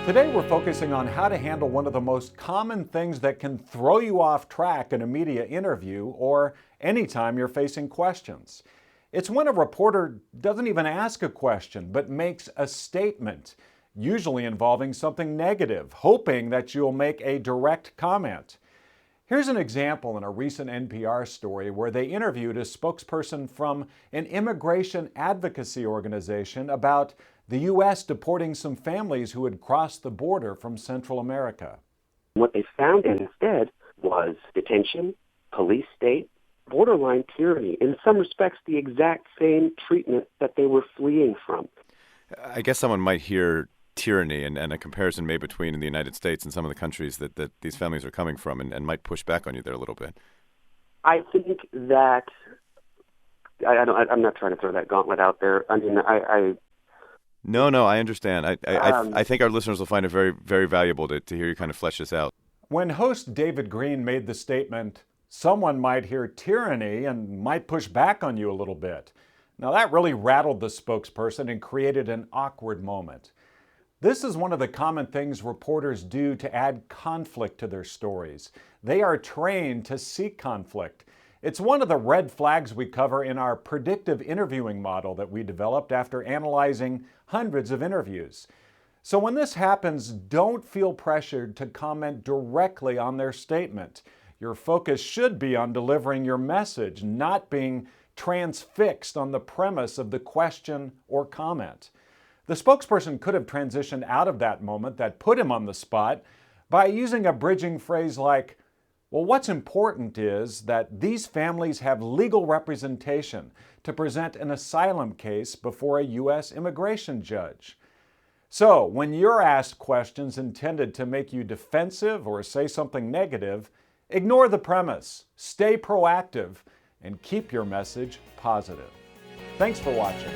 Today we're focusing on how to handle one of the most common things that can throw you off track in a media interview or anytime you're facing questions. It's when a reporter doesn't even ask a question but makes a statement, usually involving something negative, hoping that you'll make a direct comment. Here's an example in a recent NPR story where they interviewed a spokesperson from an immigration advocacy organization about the U.S. deporting some families who had crossed the border from Central America. What they found instead was detention, police state, borderline tyranny, in some respects the exact same treatment that they were fleeing from. I guess someone might hear tyranny and a comparison made between in the United States and some of the countries that these families are coming from and might push back on you there a little bit. I think that, I'm not trying to throw that gauntlet out there. I mean, No, I understand. I think our listeners will find it very, very valuable to hear you kind of flesh this out. When host David Green made the statement, someone might hear tyranny and might push back on you a little bit. Now that really rattled the spokesperson and created an awkward moment. This is one of the common things reporters do to add conflict to their stories. They are trained to seek conflict. It's one of the red flags we cover in our predictive interviewing model that we developed after analyzing hundreds of interviews. So when this happens, don't feel pressured to comment directly on their statement. Your focus should be on delivering your message, not being transfixed on the premise of the question or comment. The spokesperson could have transitioned out of that moment that put him on the spot by using a bridging phrase like, well, what's important is that these families have legal representation to present an asylum case before a U.S. immigration judge. So, when you're asked questions intended to make you defensive or say something negative, ignore the premise, stay proactive, and keep your message positive. Thanks for watching.